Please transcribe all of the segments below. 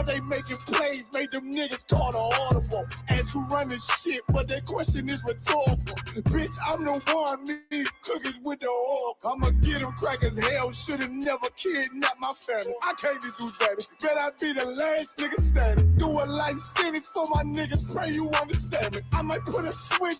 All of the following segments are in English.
Thought they making plays, made them niggas call the audible. Ask who run this shit, but that question is rhetorical. Bitch, I'm the one, me cookies with the oil. I'ma get them crack as hell, should've never kidnapped my family. I can't do that. Bet I be the last nigga standing. Do a life sentence for my niggas, pray you understand me. I might put a switch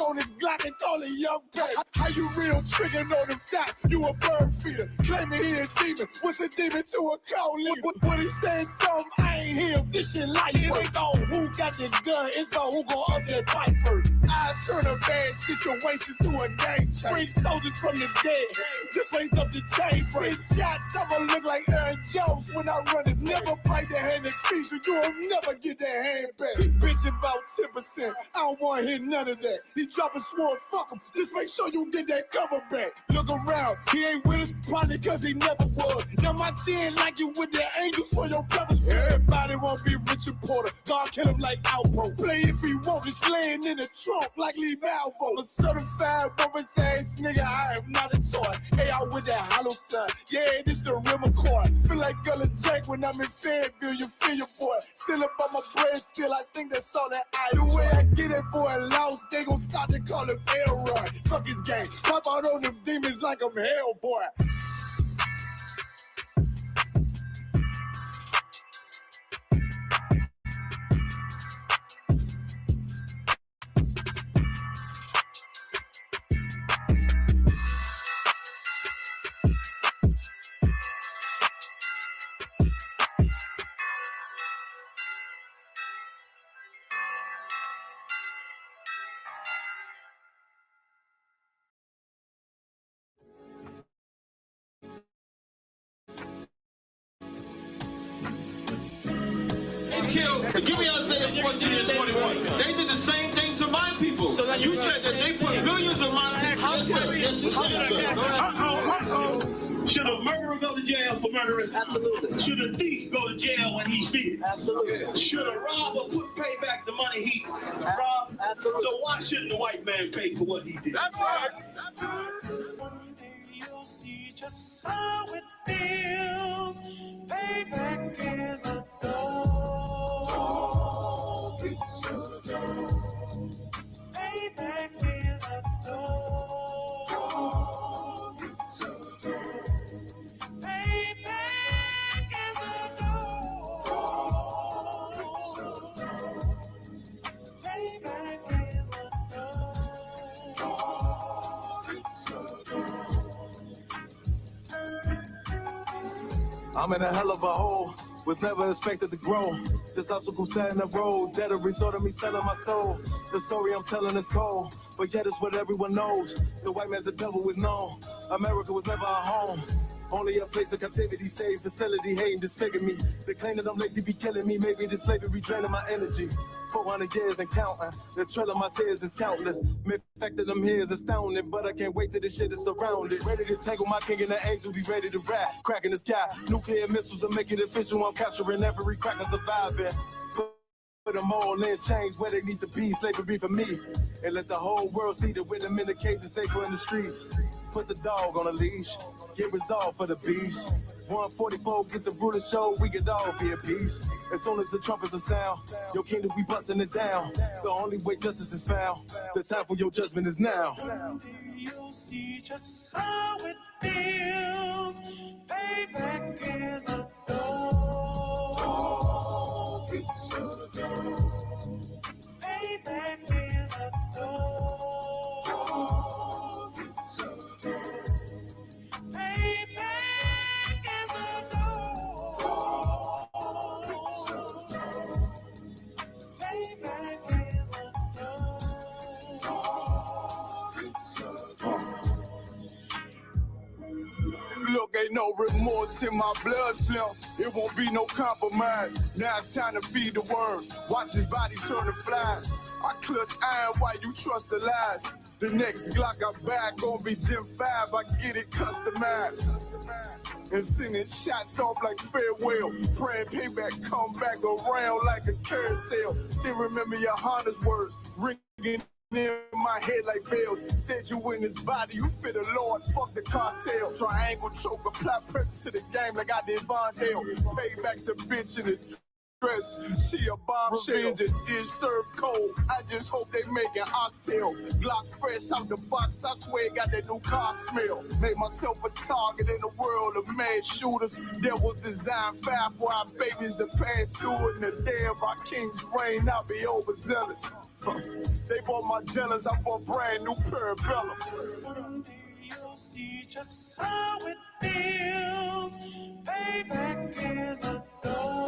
on his Glock and call it young guy. How you real trigger know them dots? You a bird feeder, claiming he a demon. What's a demon to a cold leader? What he saying something, I ain't hear him. This shit like it ain't on who got the gun, it's on who gon' up that fight first. I turn a bad situation to a game change. Bring soldiers from the dead, just raise up the chain. Six shots, I'ma look like Aaron Jones when I run it. Never fight the hand that feeds you, you'll never get that hand back. Bitch about 10%, I don't wanna hear none of that. He dropping sword, fuck him. Just make sure you get that cover back. Look around, he ain't with us, probably cause he never was. Now my chin like you with the angels for your brothers. Everybody won't be Richard Porter. God kill him like Alpo. Play if he want, it's laying in the trunk like Lee Malvo. A certified rubber's ass nigga, I am not a toy. Hey, out with that hollow sign. Yeah, this the rim accord. Feel like Gullah Jack when I'm in Fayetteville, you feel your boy. Still up on my bread, still I think that's all that I do. The way I get it, boy, lost, they gon' start to call him Elroy. Fuck his game. Pop out on them demons like I'm Hellboy. Give me Isaiah 14 and 21. They did the same thing to my people. So you said that they put billions of my taxes. Should a murderer go to jail for murdering? Absolutely. Should a thief go to jail when he steals? Absolutely. Should a robber pay back the money he robbed? Absolutely. So why shouldn't the white man pay for what he did? That's right. One day you'll see just how it feels. Payback is a dog. It's a dog. Payback is a dog. It's a dog. Payback is a dog. It's a dog. Payback is a dog. It's a dog. I'm in a hell of a hole, was never expected to grow. This obstacle sat in the road, that a result of me selling my soul. The story I'm telling is cold, but yet it's what everyone knows. The white man's the devil is known. America was never our home. Only a place of captivity, safe facility, hating, disfigure me. They claim that I'm lazy, be killing me. Maybe this slavery draining my energy. 400 years and counting. The trail of my tears is countless. The fact that I'm here is astounding, but I can't wait till this shit is surrounded. Ready to tangle my king and the angel, be ready to rap. Cracking the sky, nuclear missiles are making it official. I'm capturing every crack and surviving. Put them all in chains where they need to be, slavery for me. And let the whole world see that with them in the cage and safer in the streets. Put the dog on a leash, get resolved for the beast. 144, get the ruler show, we could all be at peace. As soon as the trumpets are sound, your kingdom, we busting it down. The only way justice is found, the time for your judgment is now. One day you'll see just how it feels. Payback is a dog. It's a dog. Payback is a dog. It's a dog. Payback is a dog. It's a dog. Payback is a dog. It's a dog. Look, ain't no remorse in my blood, Slim. It won't be no compromise. Now it's time to feed the worms. Watch his body turn to flies. I clutch iron while you trust the lies. The next Glock I'm back gon' be Gen 5. I get it customized. And sending shots off like farewell. Praying payback come back around like a carousel. Still remember YAHANNA's words ringing in my head like bells. Said you in his body, you fit a Lord, fuck the cartel. Triangle choke, apply pressure to the game like I did Vondale. Payback's a bitch in his dress. She a bombshell. Revenge is served cold. I just hope they make an oxtail. Glock fresh out the box, I swear got that new car smell. Made myself a target in the world of mad shooters. There was design 5 for our babies to pass through. In the day of our king's reign, I'll be overzealous. They bought my jealous, I bought brand new parabellums. Someday you'll see just how it feels. Payback is a dog.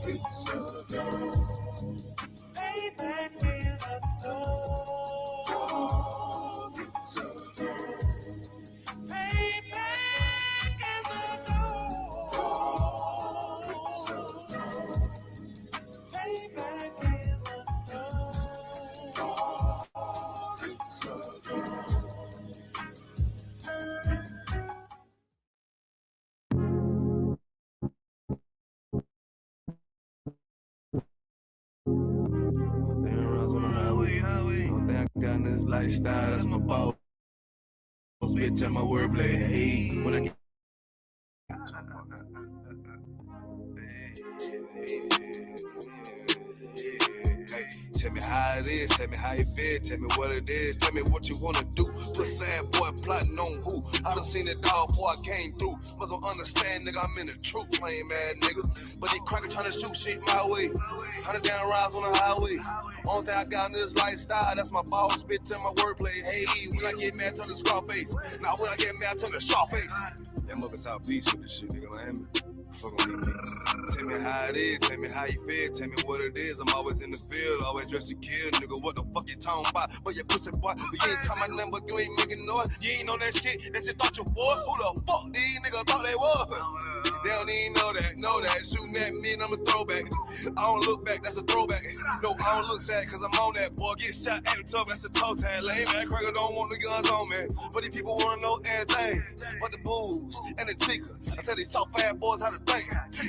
It's a dog. Payback is a dog. It's a dog. Payback is a dog. It's a dog. Payback is a dog. It's a dog. Got this lifestyle, that's my boss. Bitch at my wordplay. Hey, when I get tell me how it is, tell me how you feel, tell me what it is, tell me what you wanna do. Put sad boy plotting on who? I done seen it all before I came through. Must don't understand, nigga, I'm in the truth, lame ass nigga. But they cracker trying to shoot shit my way. 100 down rides on the highway. Only thing I got in this lifestyle, that's my boss, bitch, and my wordplay. Hey, when I get mad, turn the Scarface. Now when I get mad, turn the Sharface. Yeah, I'm up in South Beach with this shit, nigga, Miami. Fuck on me. Tell me how it is, tell me how you feel, tell me what it is. I'm always in the field, always dressed to kill, nigga. What the fuck you talking about? But your pussy boy, you ain't talking my number, you ain't making noise. You ain't on that shit thought you was. Who the fuck these niggas thought they was? They don't even know that. Shooting at me and I'm a throwback. I don't look back, that's a throwback. No, I don't look sad, cause I'm on that. Boy, get shot at the top, that's a toe tag. Lame man, cracker don't want the guns on me. But these people wanna know everything. But the booze and the chica. I tell these soft ass boys how to think.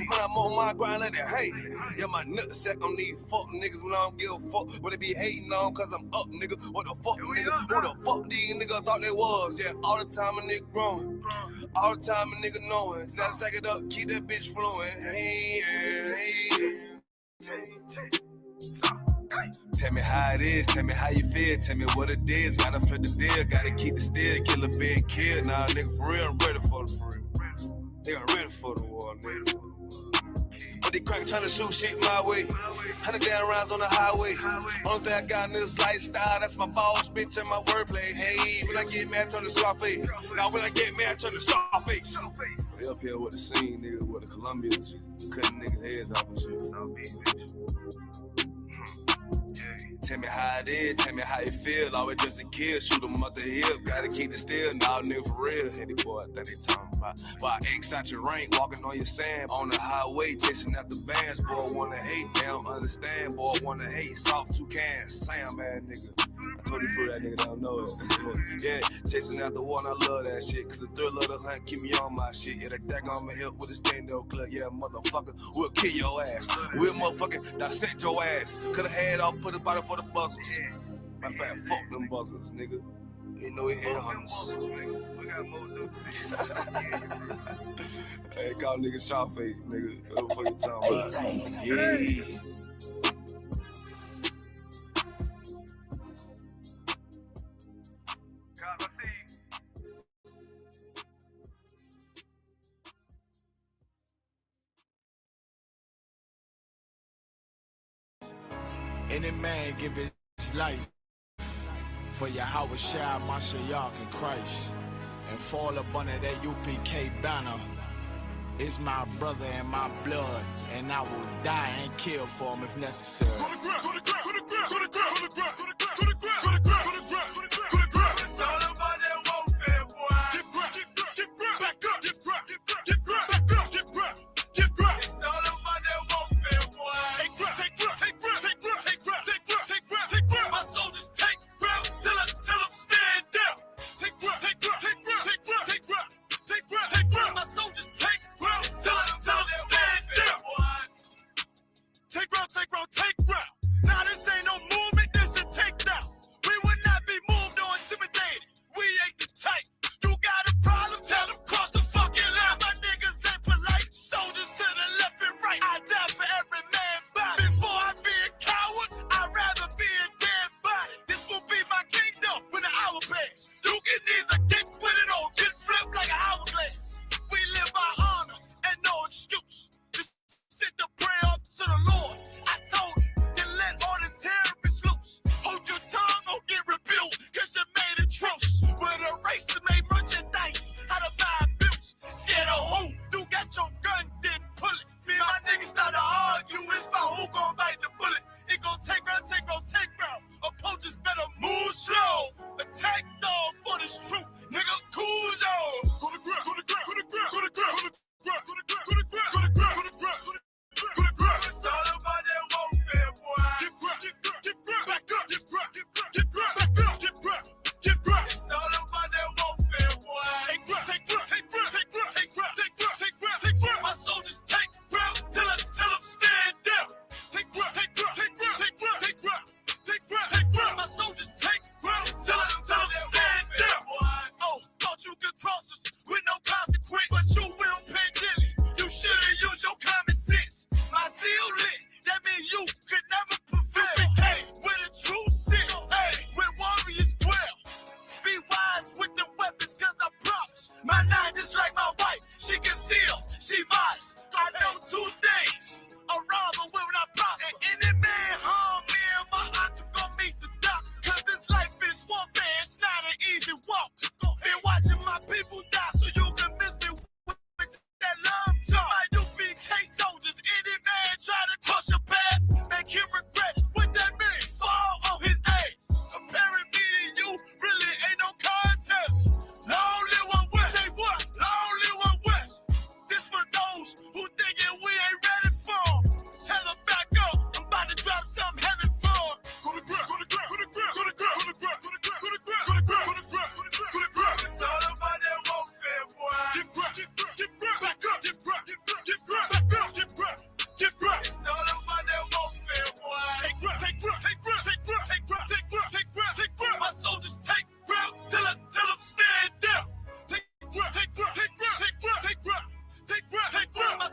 When I'm on my grind, let it hate. Yeah, my nutsack on these fuck niggas when I don't give a fuck. What they be hating on, cause I'm up, nigga. What the fuck, nigga? Who the fuck these niggas thought they was? Yeah, all the time a nigga growing. All the time a nigga knowing. Gotta stack it up, keep that bitch flowing. Hey, hey. Tell me how it is, tell me how you feel, tell me what it is. Gotta flip the deal, gotta keep the steel, kill a big kid. Nah, nigga, for real, I'm ready for the real. Nigga, I'm ready for the war, nigga. But they crack trying to shoot shit my way. 100 down rounds on the highway. Only thing I got in this lifestyle, that's my boss, bitch, and my wordplay. Hey, when I get mad, turn the Scarface. Now when I get mad, turn the Scarface. They up here with the scene, nigga, with the Colombians, cutting niggas' heads off and shit. Tell me how it is, tell me how you feel. Always just a kid, shoot them up the hill. Gotta keep the steel, nah, nigga, for real. Hey, boy, I think they talking about. Why X out your rank, walking on your sand. On the highway, chasing out the bands. Boy, wanna hate, they don't understand. Boy, wanna hate, soft 2 cans. Sam, man, nigga. I told you for that nigga don't know it. Yeah, chasing out the water, I love that shit. Cause the thrill of the hunt keep me on my shit. Yeah, the deck on my hip with a stand-up clip. Yeah, motherfucker, we'll kill your ass. We'll motherfucking dissect your ass. Cut a head off, put a body for the buzzers. Matter of fact, fuck them buzzers, nigga. You know it head hunters. Hey, call nigga Sharface, nigga. What the fuck you talking about? Yeah. Any man give his life for YAHANNA, Mashiach, and Christ, and fall up under that U.P.K banner. Is my brother and my blood, and I will die and kill for him if necessary. Go to ground, go to ground, go to ground, go to ground, go to ground, go to ground, go to ground, go to ground, go to ground, go to ground. It's all about that warfare, boy. Give ground, give ground, back up, give ground, give ground, back up, give ground, give ground. It's all about that warfare, boy. Take ground, take ground, take ground, take ground, take ground, take ground, take ground, take ground. My soldiers take ground till I'm stand down. Take ground, take ground, take ground, take ground, take ground, take ground, take ground. My soldiers take ground till I'm stand down. Take ground, take ground, take ground. Now this ain't no movement.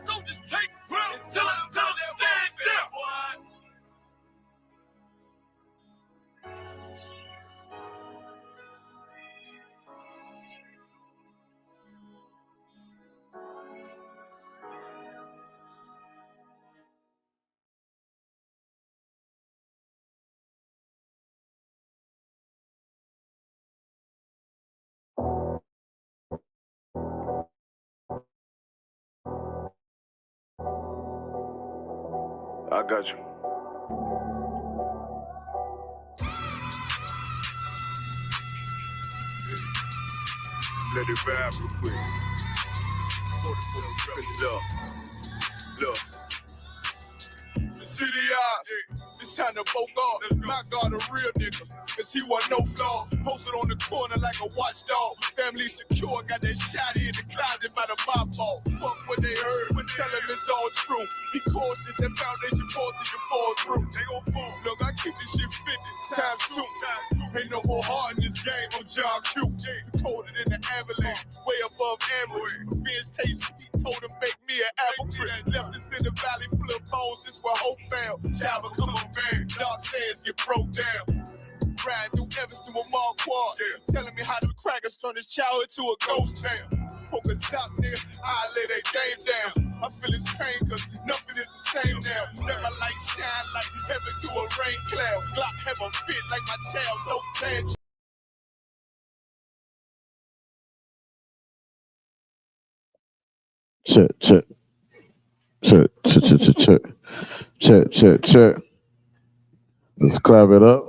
soldiers take ground. Tell them stand down. I got you. Let it rap real quick. Look. The city eyes, it's time to poke off. My God, a real nigga, cause he wasn't no flaw. Posted on the corner like a watchdog. Family secure, got that shotty in the closet by the mob ball. Fuck what they heard, but tell them it's all true. Be cautious, that foundation falls till you fall through. They gon' fall. Look, I keep this shit 50 times 2. Ain't no more heart in this game, I'm John Q. Colder than the avalanche, way above average. Fierce taste sweet, told him make me an apple tree. Left us in the valley full of bones, this where hope found. Java, come on, man. Dark sands get broke down. Riding through Evans through a mall quad. Telling me how them crackers turn this child into a ghost town. Poke a sock, nigga, I lay that game down. I feel his pain, cause nothing is the same now. Never light shine like heaven through a rain cloud. Glock have a fit like my child, so bad. Check. Let's clap it up.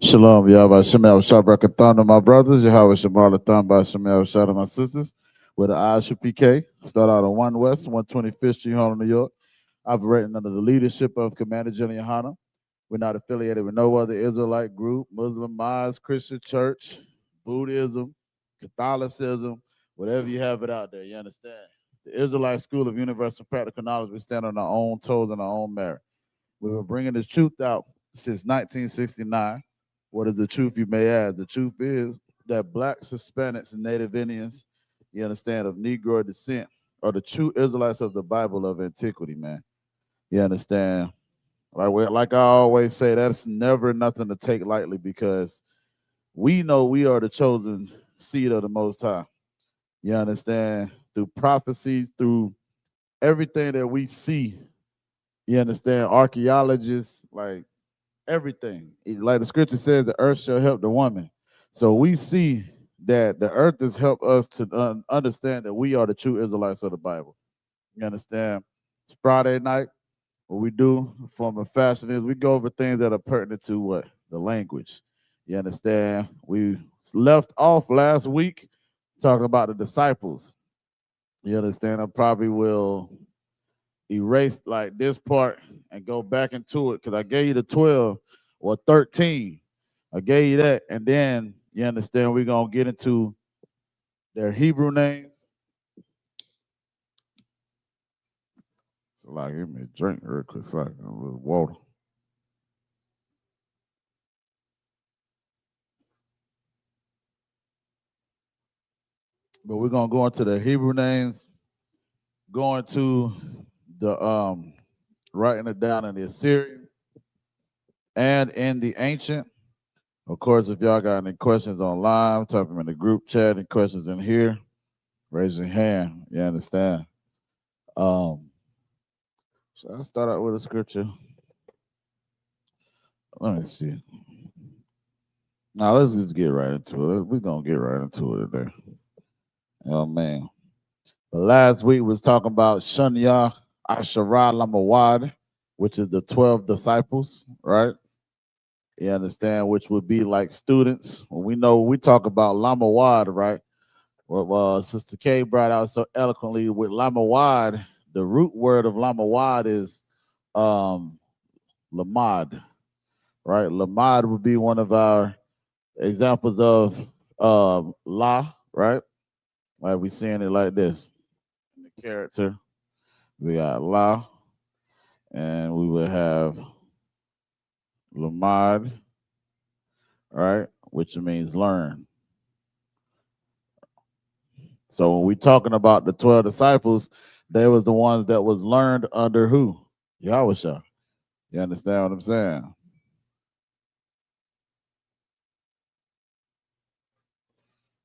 Shalom, Yahweh Shemel Shabrakatana, my brothers. Yahweh Shemalathon by Shemel Shada, my sisters. With the I.S.U.P.K. Start out on 1 West, 125th Street, Harlem, New York. Operating under the leadership of Commander General YAHANNA. We're not affiliated with no other Israelite group, Muslim, Mosque, Christian church, Buddhism, Catholicism, whatever you have it out there, you understand? The Israelite School of Universal Practical Knowledge, we stand on our own toes and our own merit. We were bringing this truth out since 1969. What is the truth, you may ask? The truth is that Blacks, Hispanics, and Native Indians, you understand, of Negro descent, are the true Israelites of the Bible of antiquity, man. You understand? Like I always say, that's never nothing to take lightly, because we know we are the chosen seed of the Most High. You understand? Through prophecies, through everything that we see, you understand? Archaeologists, like everything. Like the scripture says, the earth shall help the woman. So we see that the earth has helped us to understand that we are the true Israelites of the Bible. You understand? It's Friday night. What we do, form of fashion, is we go over things that are pertinent to what? The language. You understand? We left off last week talking about the disciples. You understand? I probably will erase like this part and go back into it, because I gave you the 12 or 13. I gave you that, and then you understand we're gonna get into their Hebrew names. So like, give me a drink real quick, so like a little water. But we're gonna go into the Hebrew names, going to the writing it down in the Assyrian and in the ancient. Of course, if y'all got any questions online, type them in the group chat. Any questions in here, raise your hand. You understand? So I'll start out with a scripture. Let me see. Now let's just get right into it. We're gonna get right into it today. Oh man. But last week was talking about Shunya Asherah Lamawad, which is the 12 disciples, right? You understand, which would be like students. When we talk about Lamawad, right? Well, Sister K brought out so eloquently with Lamawad, the root word of Lamawad is lamad, right? Lamad would be one of our examples of la, right? Like we seeing it like this. In the character, we got la, and we would have lamad, right? Which means learn. So when we talking about the 12 disciples, they was the ones that was learned under who? Yahweh. You understand what I'm saying?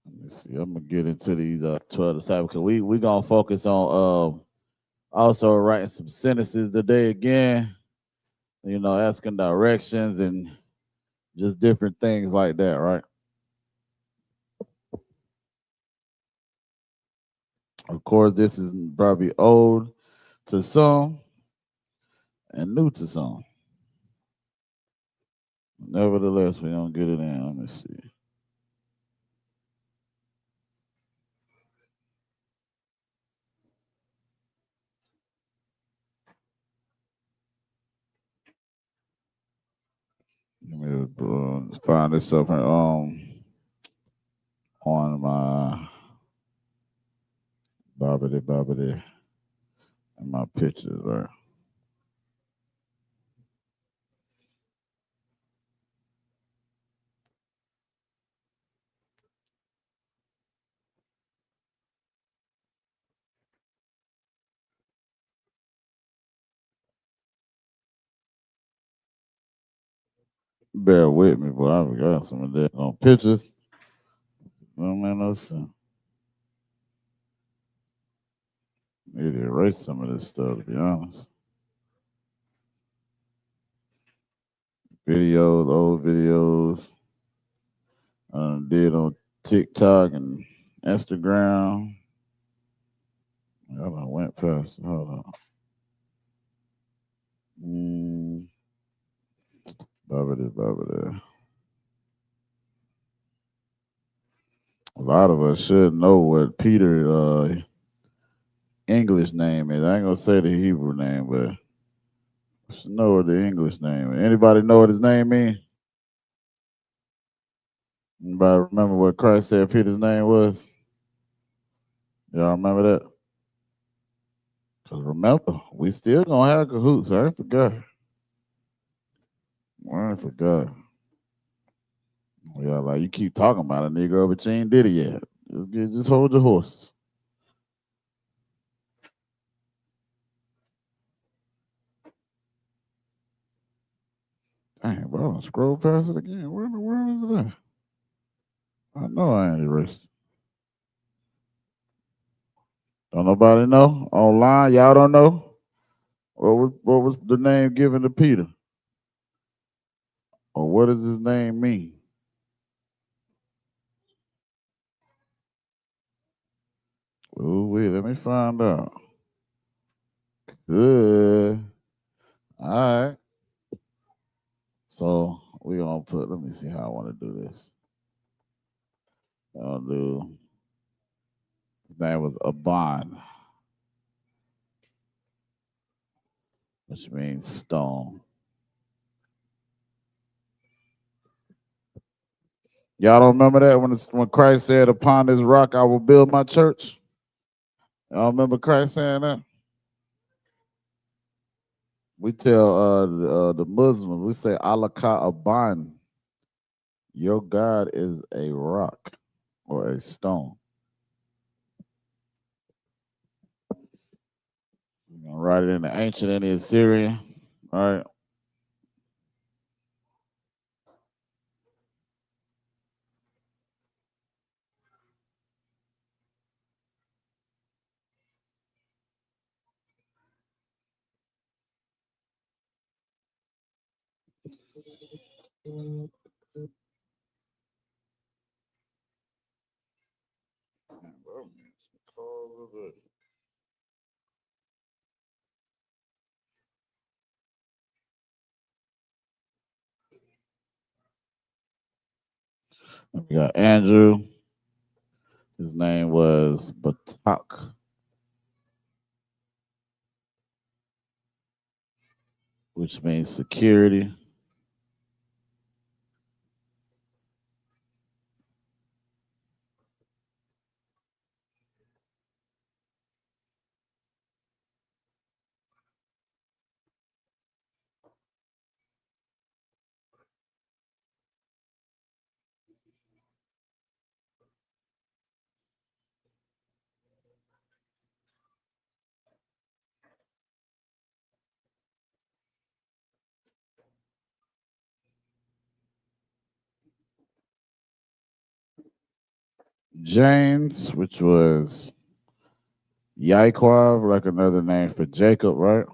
Let me see. I'm gonna get into these 12 disciples because we gonna focus on also writing some sentences today again. You know, asking directions and just different things like that, right? Of course, this is probably old to some and new to some. Nevertheless, we don't get it in. Let me see. Let me find this up here, on my bobbity and my pictures, right? Bear with me, boy. I forgot some of that on pictures. Don't make no sense. Need to erase some of this stuff, to be honest. Videos, old videos. Did on TikTok and Instagram. I went past. Hold on. Bobbity. A lot of us should know what Peter English name is. I ain't gonna say the Hebrew name, but I should know what the English name is. Anybody know what his name means? Anybody remember what Christ said Peter's name was? Y'all remember that? Because remember, we still gonna have cahoots. I ain't forgot. I ain't forgot. Yeah, like you keep talking about a nigga, but you ain't did it yet. Just hold your horses. Dang, bro, I scroll past it again. Where in the world is it at? I know I ain't erased it. Don't nobody know? Online, y'all don't know? What was the name given to Peter? Or what does his name mean? Oh, wait, let me find out. Good. All right. So we gonna put, let me see how I want to do this. I'll do, his name was Aban, which means stone. Y'all don't remember that when Christ said, "Upon this rock I will build my church"? Y'all remember Christ saying that? We tell the Muslims, we say Allah ka Aban. Your God is a rock or a stone. We're gonna write it in the ancient and the Assyrian. All right. We got Andrew. His name was Batak, which means security. James, which was Yaakov, like another name for Jacob, right?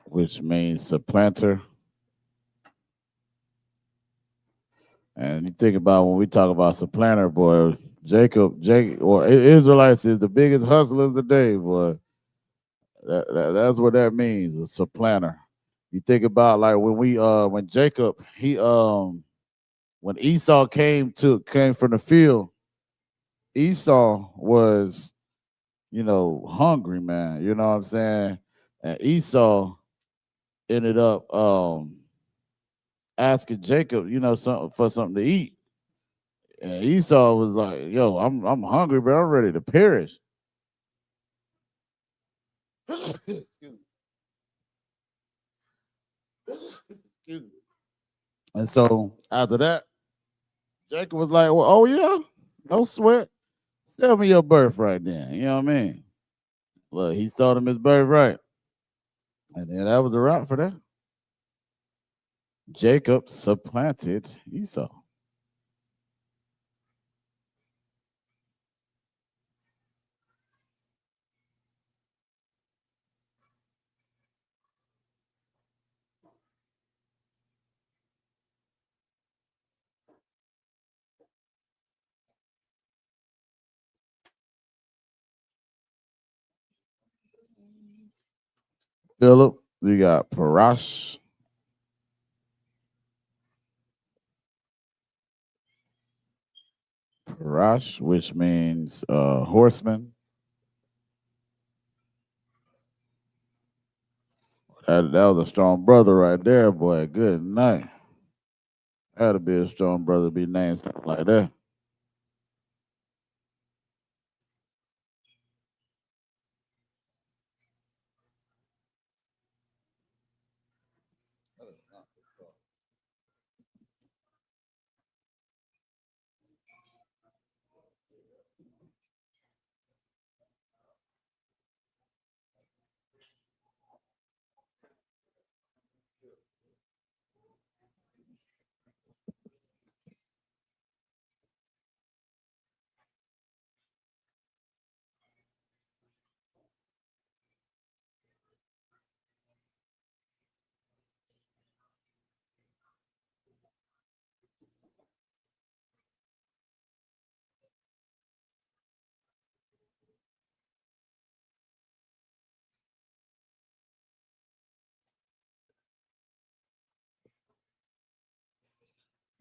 Which means supplanter. And you think about when we talk about supplanter, boy, Israelites is the biggest hustlers today, boy. That's what that means, a supplanter. You think about like when Jacob when Esau came from the field, Esau was, hungry, man. You know what I'm saying? And Esau ended up asking Jacob, something to eat. And Esau was like, "Yo, I'm hungry, bro. I'm ready to perish." Excuse me. And so after that, Jacob was like, "Well, oh yeah, no sweat. Sell me your birthright then." You know what I mean? Look, he sold him his birthright, and then that was a wrap for that. Jacob supplanted Esau. Philip, you got Parash. Parash, which means horseman. That was a strong brother right there, boy. Good night. Had to be a strong brother to be named something like that.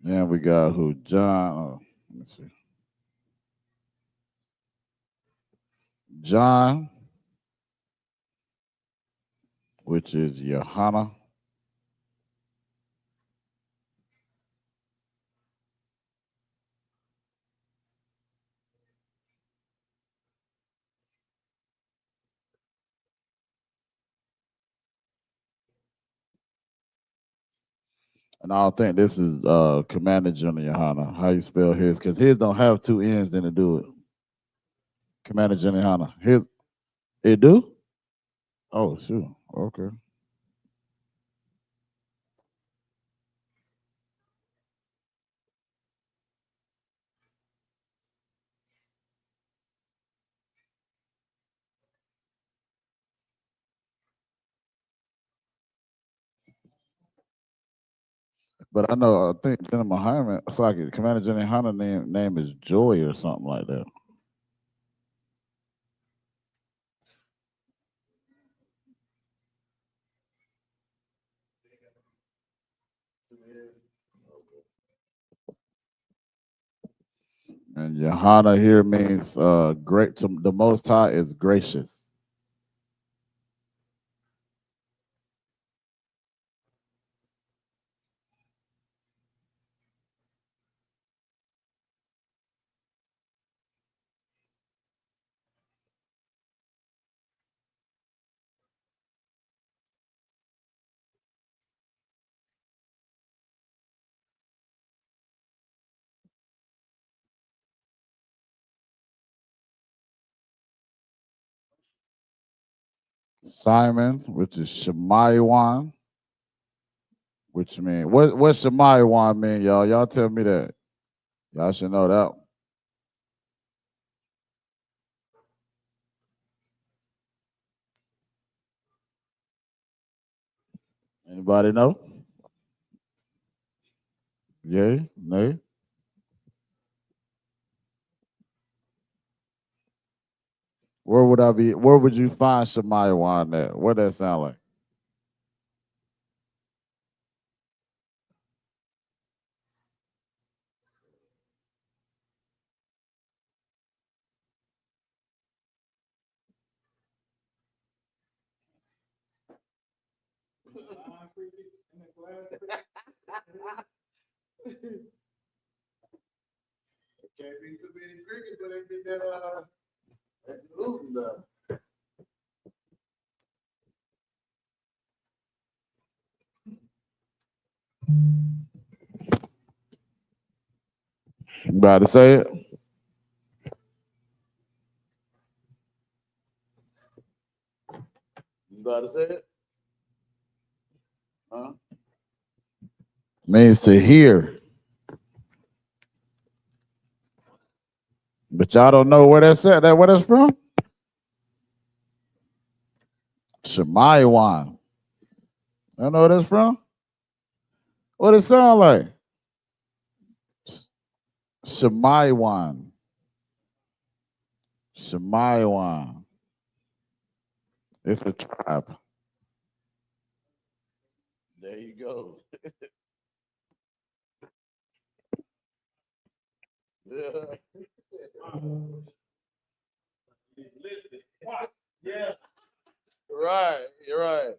Then we got who? John. Let me see. John, which is YAHANNA. And I don't think this is Commander General YAHANNA. How you spell his? Because his don't have two N's in to do it. Commander General YAHANNA. His, it do? Oh, shoot. Okay. But I think General Muhammad, it's like Commander General YAHANNA name is Joy or something like that. And YAHANNA here means great. The Most High is gracious. Simon, which is Shemaiwan, which means what Shemaiwan mean, y'all? Y'all tell me that. Y'all should know that. Anybody know? Yay? Nay? Where would I be? Where would you find Shemaiwan at? What that sound like? Can't be too many crickets, but they get that losing though. You about to say it? You about to say it? Huh? Means to hear. But y'all don't know where that's at. That where that's from? Shemaiwan. I know where that's from. What it sound like? Shemaiwan. Shemaiwan. It's a tribe. There you go. Yeah. Yeah. Right. You're right.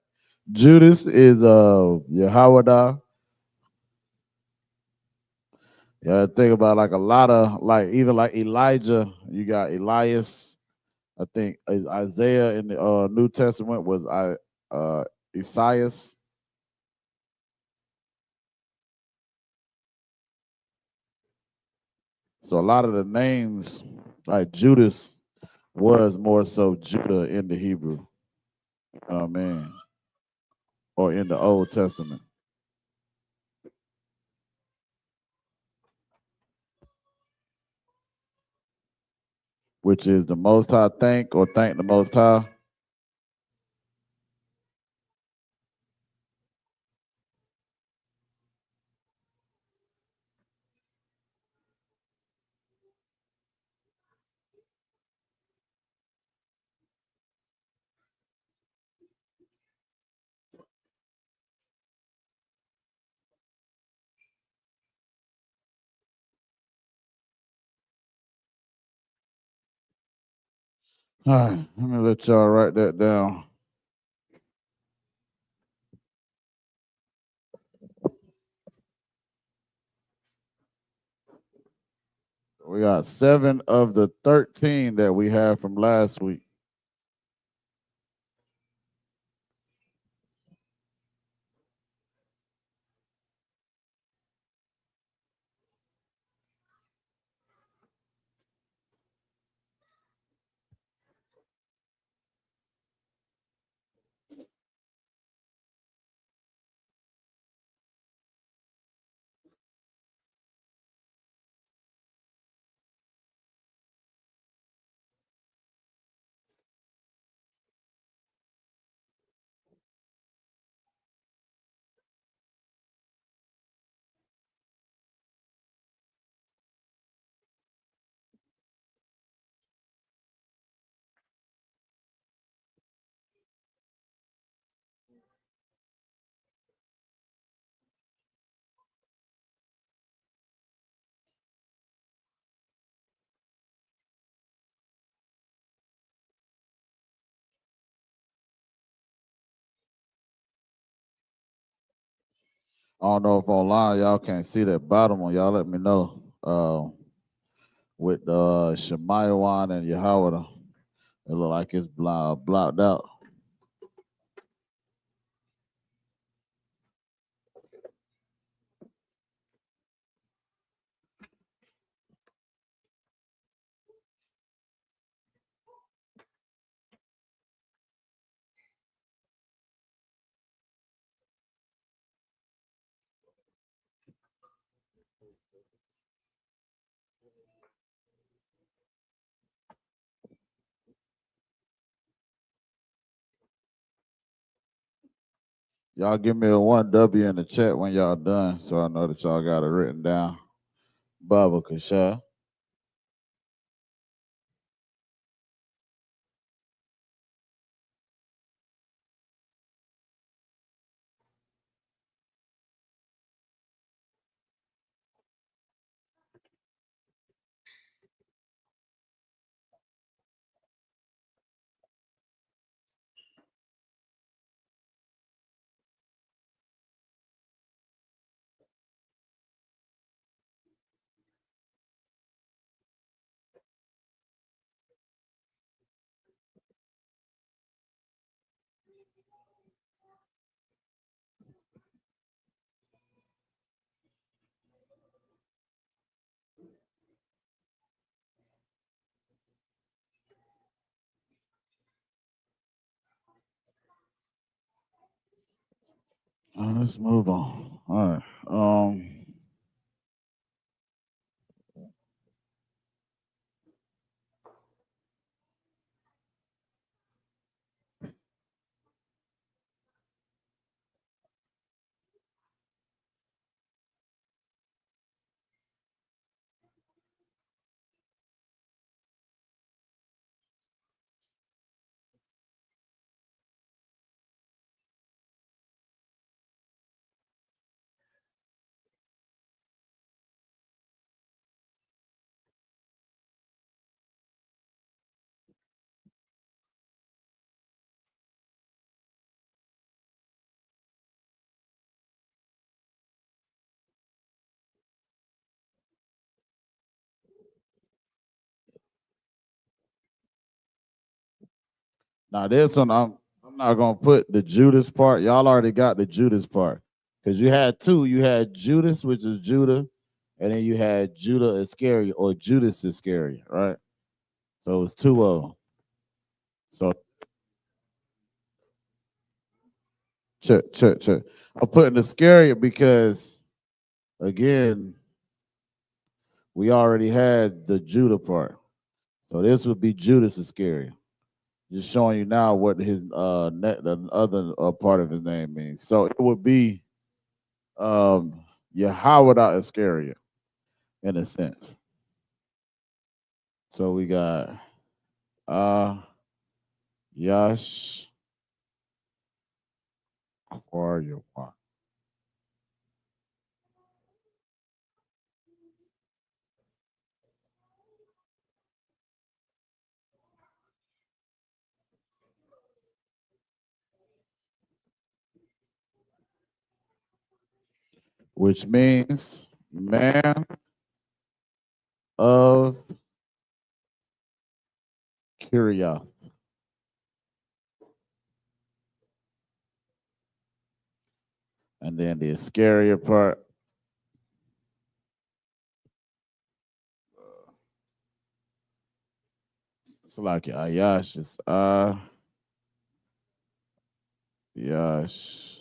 Judas is Yahweh. Yeah, think about like a lot of like even like Elijah, you got Elias. I think Isaiah in the New Testament was Isaias. So a lot of the names, like Judas, was more so Judah in the Hebrew. You know what I mean? Or in the Old Testament, which is the Most High thank or thank the Most High. All right, let me let y'all write that down. We got 7 of the 13 that we had from last week. I don't know if online y'all can't see that bottom one. Y'all let me know. With Shemaiwan and Yahweh, it look like it's blocked out. Y'all give me a 1W in the chat when y'all done, so I know that y'all got it written down. Baba Kasha. Let's move on. All right. Now this one, I'm not gonna put the Judas part. Y'all already got the Judas part because you had two. You had Judas, which is Judah, and then you had Judah Iscariot or Judas Iscariot, right? So it was two of them. So check. I'm putting Iscariot because again, we already had the Judah part. So this would be Judas Iscariot. Just showing you now what his the other part of his name means. So it would be Yahweh Iscariot in a sense. So we got Yash Yahuwah. Which means man of Kiriath. And then the Iscariot part. It's like Ayash is Yash.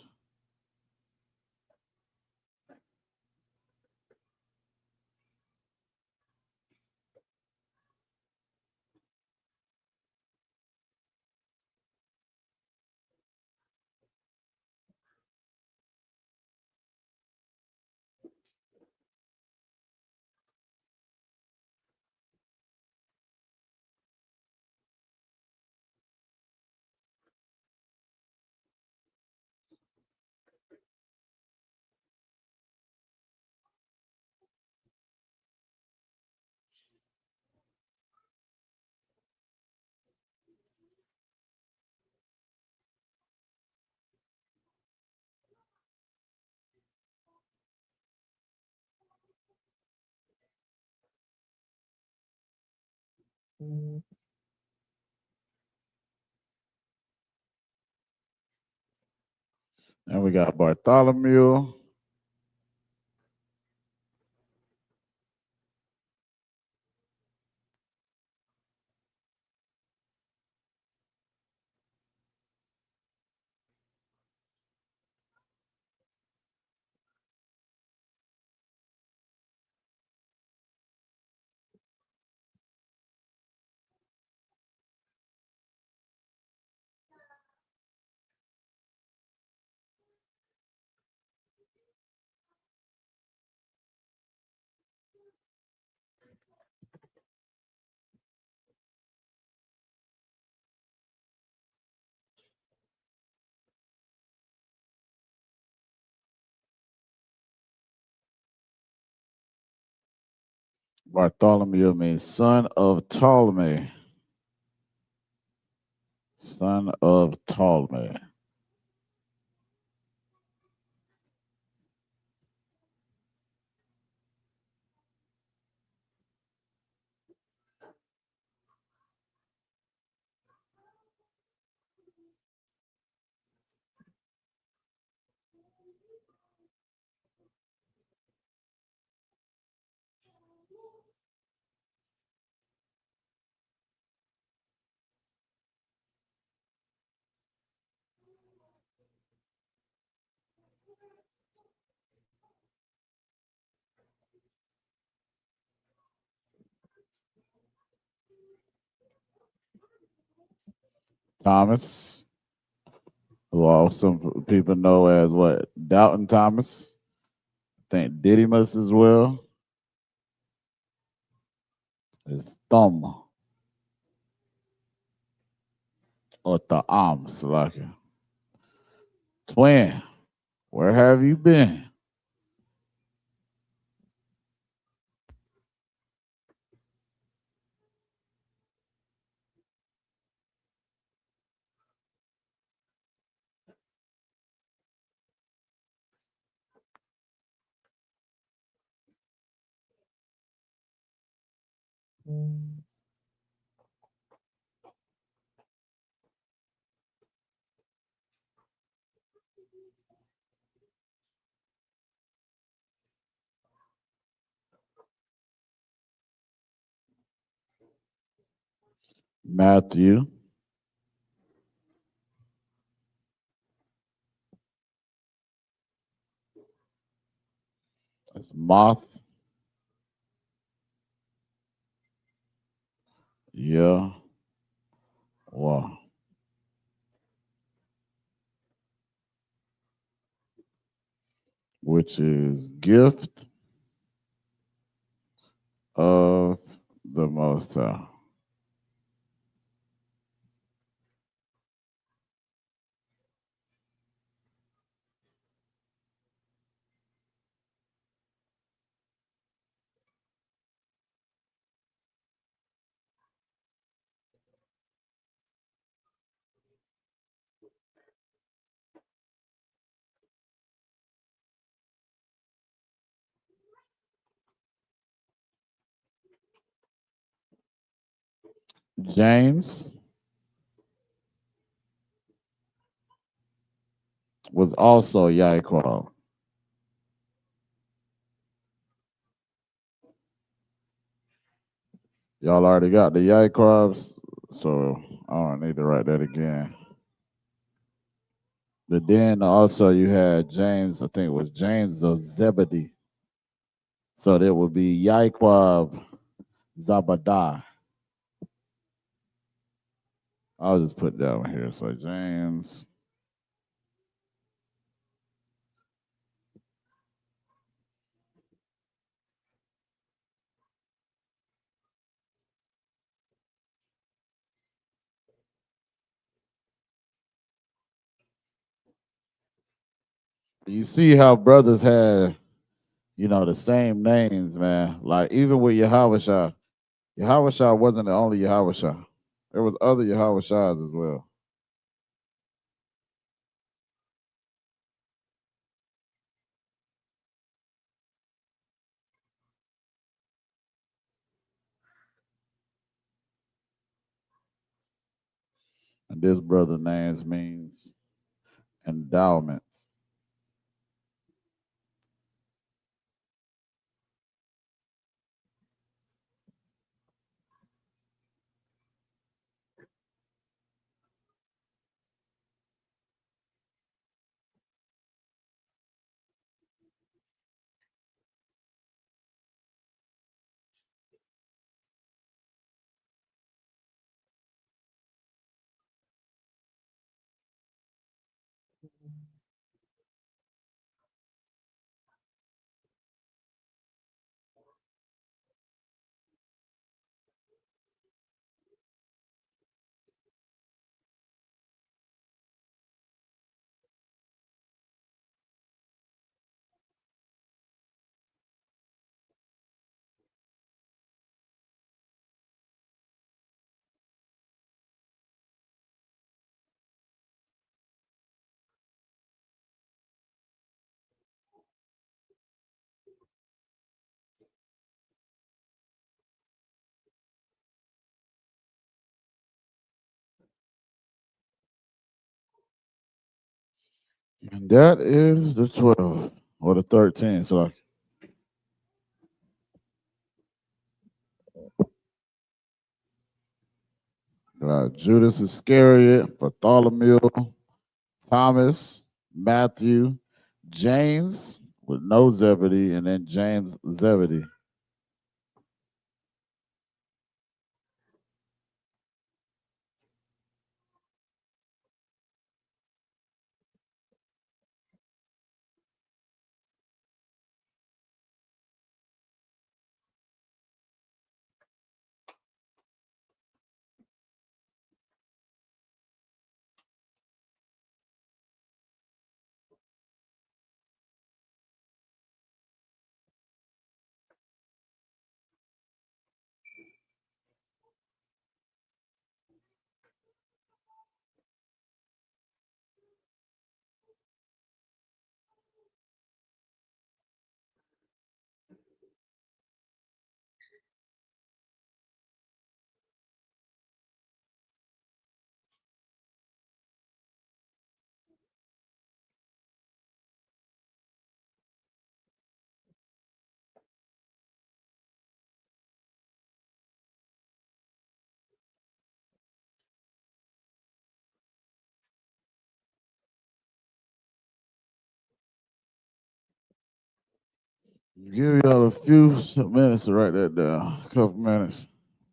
And we got Bartholomew. Bartholomew means son of Ptolemy. Son of Ptolemy. Thomas, who also people know as what? Doubting Thomas. I think Didymus as well. Is Thumb or Ta'am Salaka. Twin, where have you been? Matthew. It's Moth. Yeah. Wow. Which is gift of the Most High. James was also Yaakov. Y'all already got the Yaakovs, so I don't need to write that again. But then also you had James, I think it was James of Zebedee. So that would be Yaakov Zabadah. I'll just put that one here. So James. You see how brothers had, the same names, man. Like even with Yahweh wasn't the only Yahweh. There was other Yahweh as well. And this brother names means endowment. And that is the 12 or the 13. So Judas Iscariot, Bartholomew, Thomas, Matthew, James with no Zebedee, and then James Zebedee. Give y'all a few minutes to write that down. A couple minutes.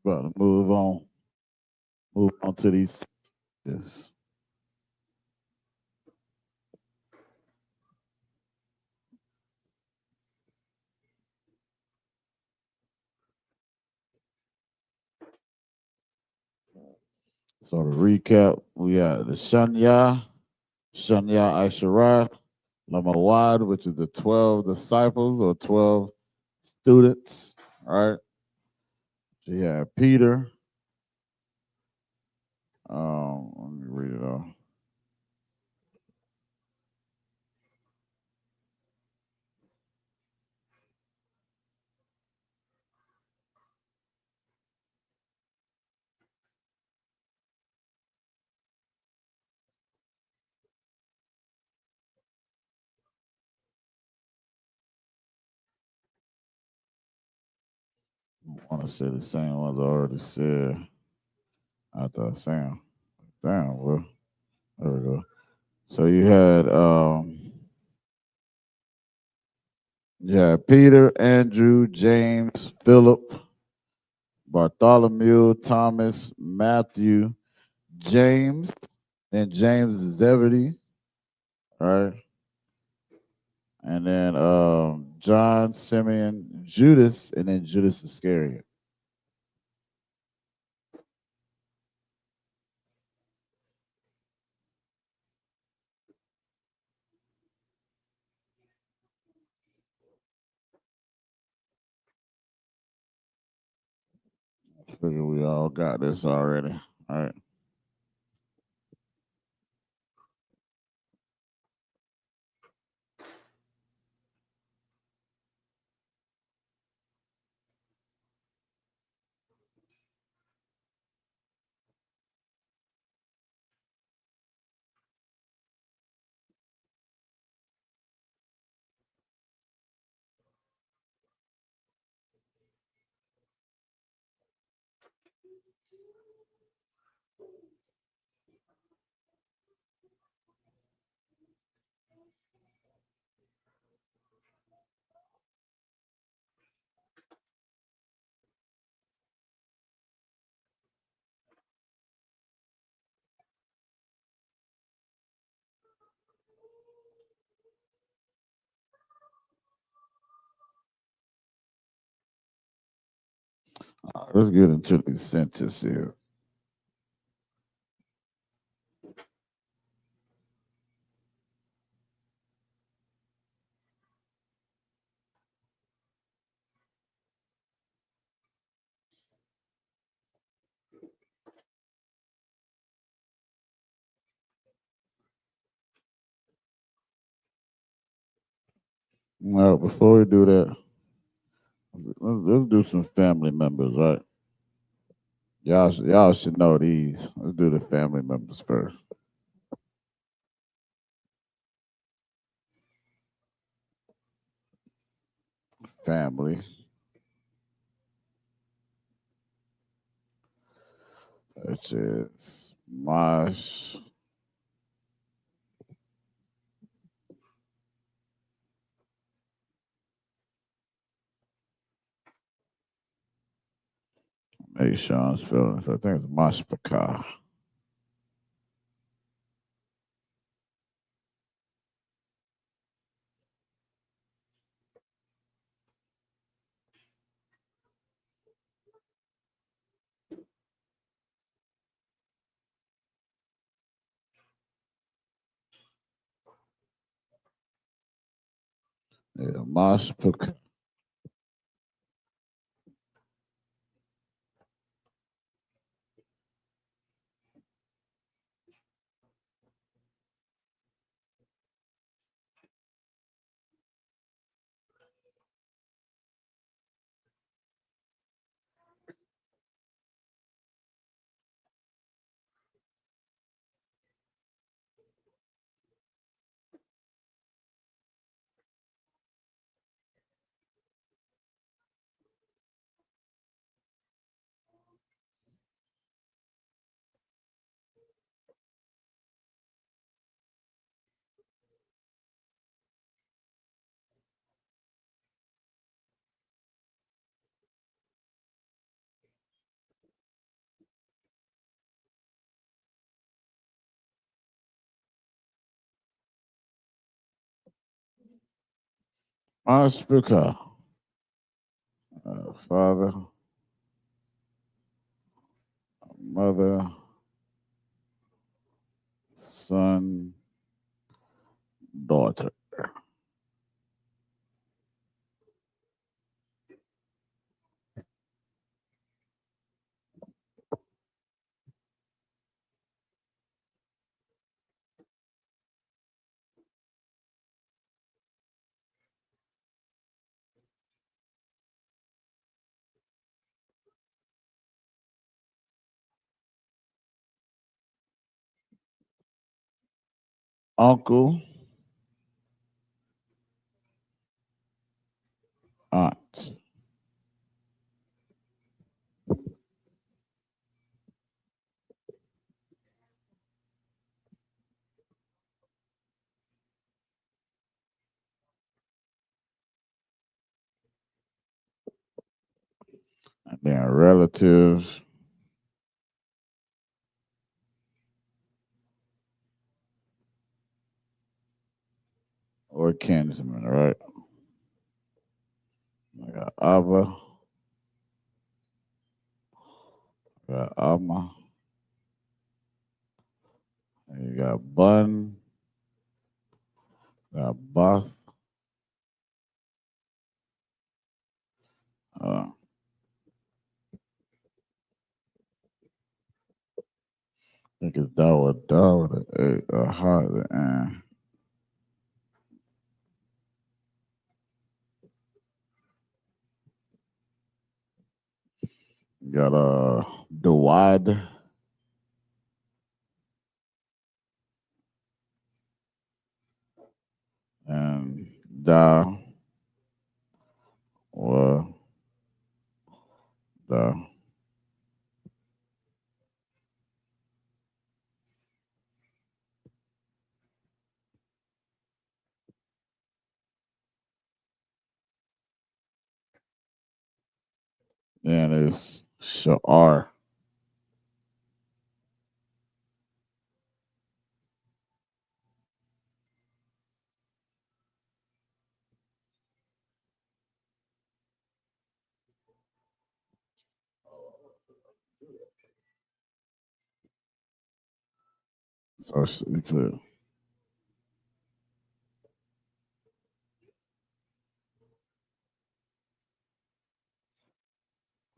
About to move on. Move on to these. Yes. So to recap, we got the Shanya Aisharai, Lamawad, which is the 12 disciples or 12 students, right? So you have Peter. Let me read it off. I want to say the same ones I already said. I thought Sam. Damn, well, there we go. So you had Peter, Andrew, James, Philip, Bartholomew, Thomas, Matthew, James, and James Zebedee, right? And then John, Simeon, Judas, and then Judas Iscariot. I figure we all got this already. All right. All right, let's get into the sentence here. Well, before we do that, let's do some family members, right? Y'all should know these. Let's do the family members first. family. Which is Mosh. Make sure I'm spelling it. I think it's I.S.U.P.K. Yeah, I.S.U.P.K. I.S.U.P.K. Father, mother, son, daughter. Uncle, aunt. And then relatives, or kinsmen, right? I got Abba, I got Amma, and you got Bun, got Bath, I think it's Dawa, Hard, and you got Dawad, and Da, or Da. Then it's Sha'ar. So you put,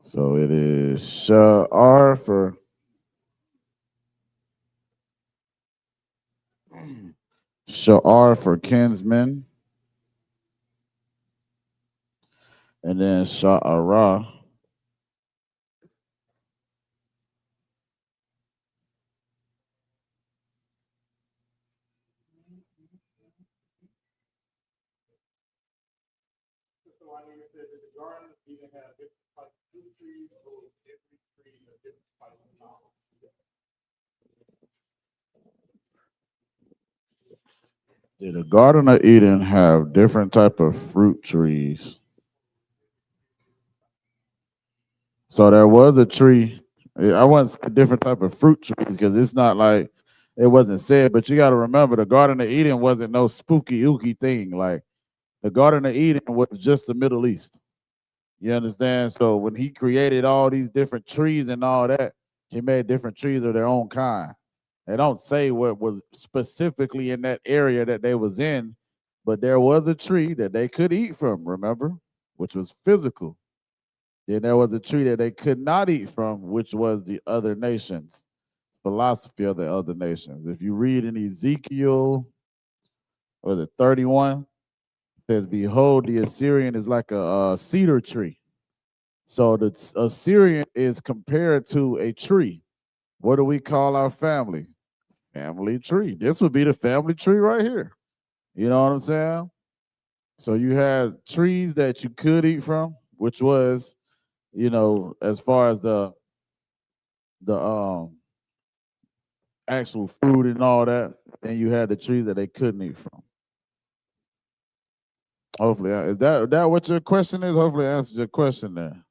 so it is Sha'ar for kinsmen, and then Sha'ara. So I know you said that the garden even have different types of fruit trees, or every tree a different type of knowledge. Did the Garden of Eden have different type of fruit trees? So there was a tree. I want different type of fruit trees because it's not like it wasn't said, but you got to remember the Garden of Eden wasn't no spooky ooky thing. Like the Garden of Eden was just the Middle East. You understand? So when he created all these different trees and all that, he made different trees of their own kind. They don't say what was specifically in that area that they was in, but there was a tree that they could eat from, remember, which was physical. Then there was a tree that they could not eat from, which was the other nations, philosophy of the other nations. If you read in Ezekiel, was it 31? It says, "Behold, the Assyrian is like a cedar tree." So the Assyrian is compared to a tree. What do we call our family? Family tree. This would be the family tree right here. You know what I'm saying? So you had trees that you could eat from, which was, as far as the actual food and all that, and you had the trees that they couldn't eat from. Hopefully, is that what your question is? Hopefully, I answered your question there.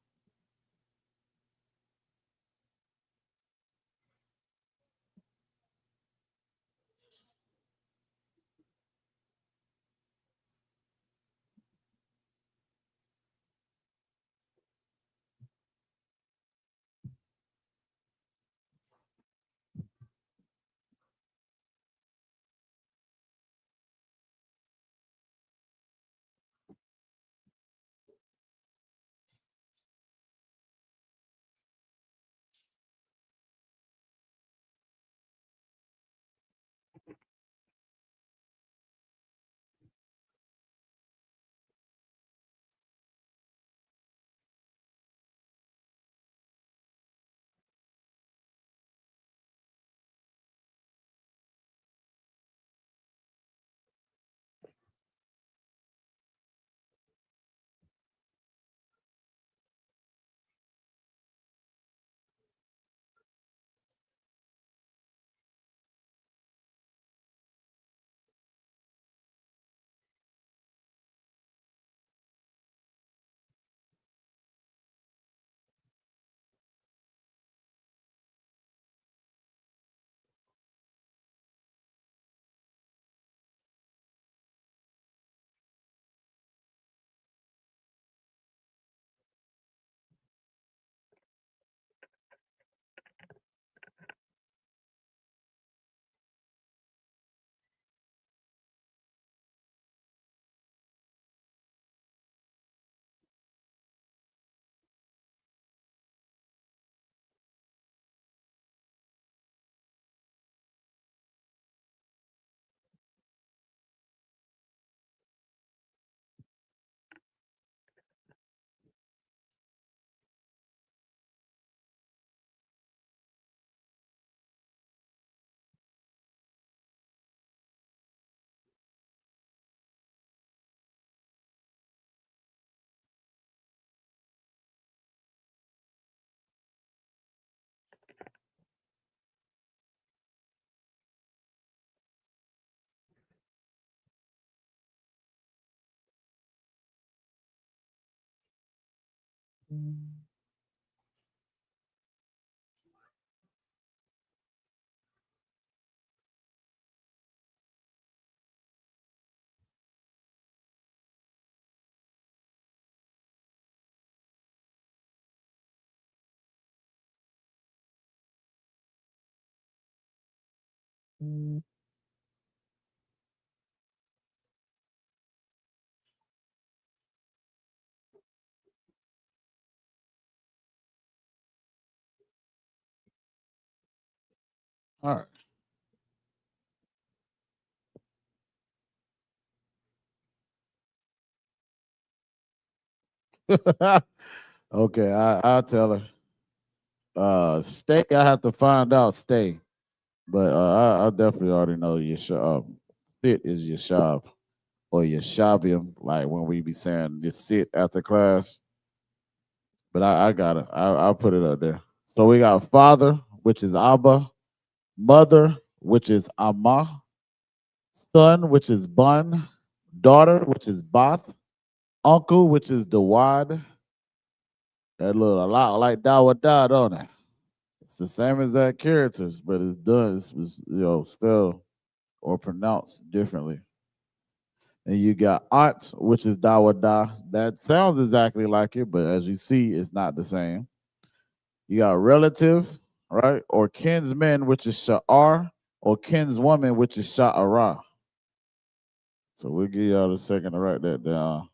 All right. Okay, I'll tell her. Stay. I have to find out. Stay, but I definitely already know your shop. Fit is your shop. or Yeshavium, like when we be saying you sit after class. But I got it. I'll put it up there. So we got father, which is Abba, mother, which is Amma, son, which is Bun, daughter, which is Bath, uncle, which is Dawad. That look a lot like Dawad, don't it? It's the same exact characters, but it's done, spelled or pronounced differently. And you got aunt, which is Dawada. That sounds exactly like it, but as you see, it's not the same. You got relative, right? Or kinsman, which is Sha'ar, or kinswoman, which is Sha'ara. So we'll give y'all a second to write that down.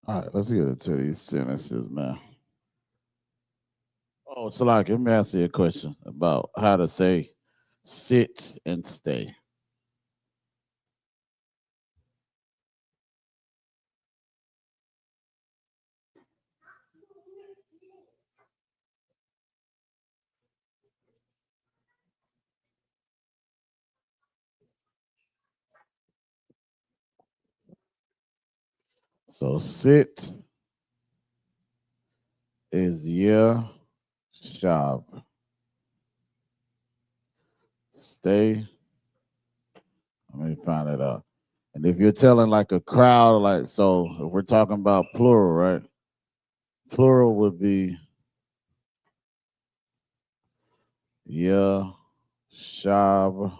All right, let's get into these sentences, man. Oh, so like, let me ask you a question about how to say sit and stay. So sit is shab. Stay. Let me find it out. And if you're telling like a crowd, like so, if we're talking about plural, right? Plural would be shab,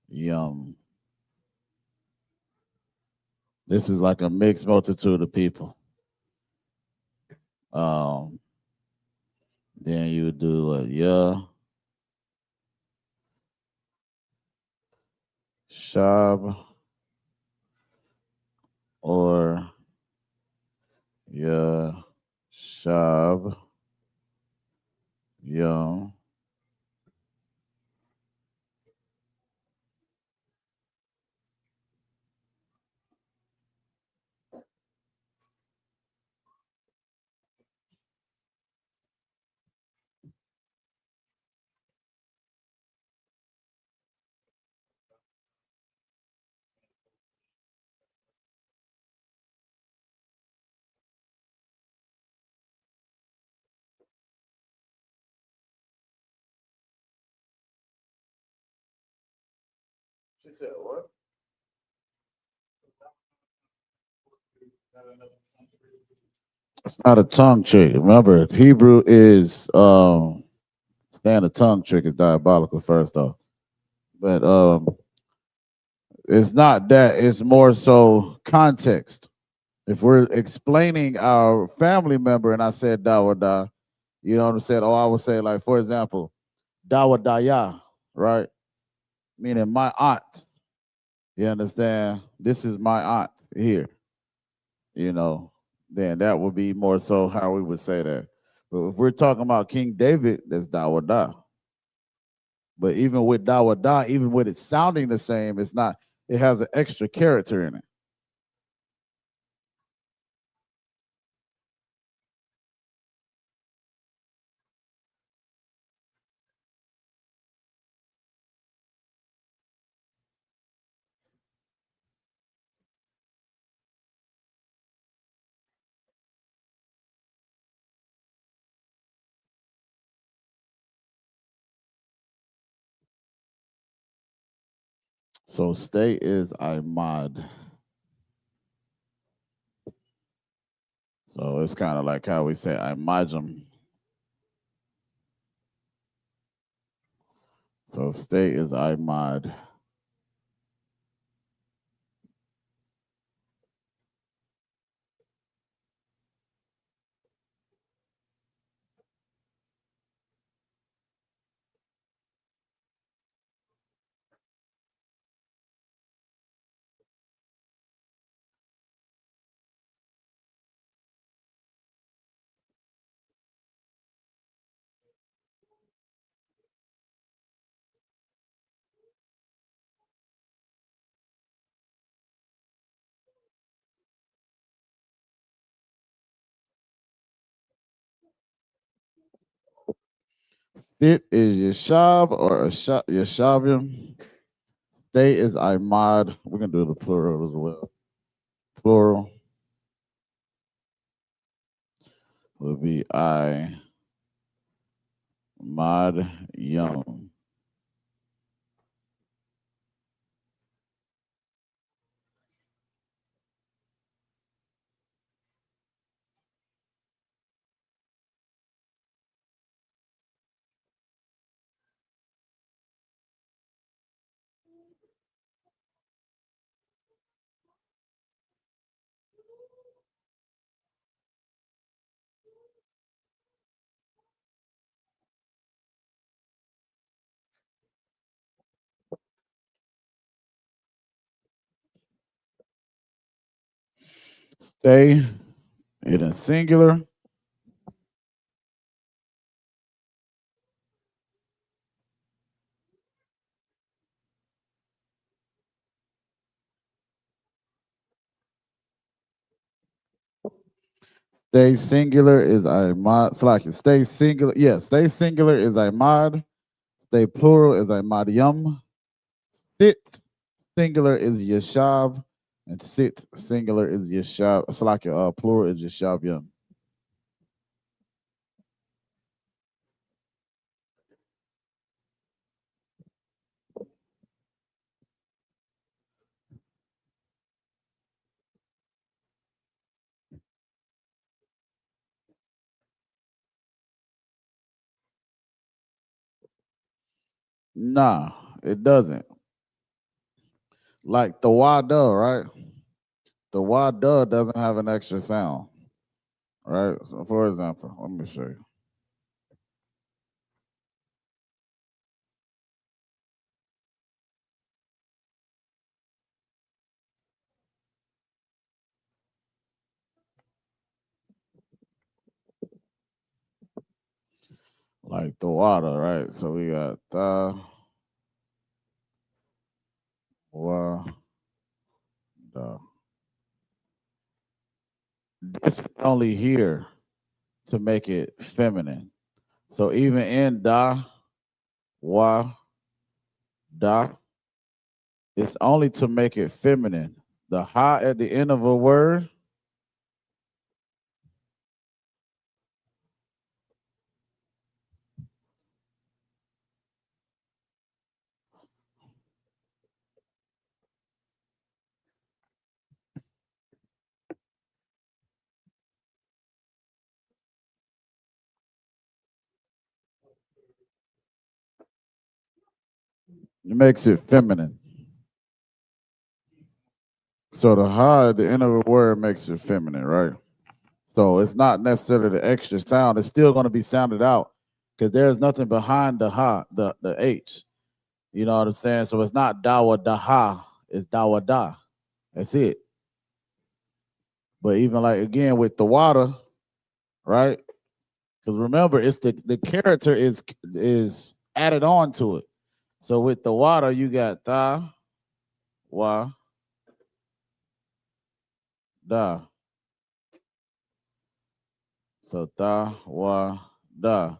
yum. This is like a mixed multitude of people. Then you would do a shab or shab yum. She said what? It's not a tongue trick. Remember, Hebrew is saying a tongue trick is diabolical first off. But It's not that, it's more so context. If we're explaining our family member and I said Dawada, you know what I'm saying? Or I would say, like, for example, Dawadaya, right? Meaning my aunt. You understand? This is my aunt here, you know, then that would be more so how we would say that. But if we're talking about King David, that's Dawada. But even with Dawada, even with it sounding the same, it's not, it has an extra character in it. So stay is Imad. So it's kind of like how we say Imajam. So stay is Imad. Sit is Yeshab or Yeshabim. Stay is Imad. We're going to do the plural as well. Plural will be Imad Yom. Stay, it is singular. Stay singular is Imad. Slack stay singular. Yeah, stay singular is Imad. Stay plural is Imad Yum. Sit singular is Yeshab. And sit singular is Yeshab. Slack plural is Yeshab Yum. Nah, it doesn't. Like the wada, right? The wada doesn't have an extra sound, right? So for example, let me show you. Like the wada, right? So we got the wa da. It's only here to make it feminine. So even in da, wa, da, it's only to make it feminine. The ha at the end of a word, it makes it feminine. So the ha at the end of a word makes it feminine, right? So it's not necessarily the extra sound. It's still going to be sounded out because there's nothing behind the ha, the H. You know what I'm saying? So it's not dawa da ha, it's dawa da. That's it. But even like again with the water, right? Because remember, it's the character is added on to it. So with the water, you got tha, wa, da. So tha, wa, da.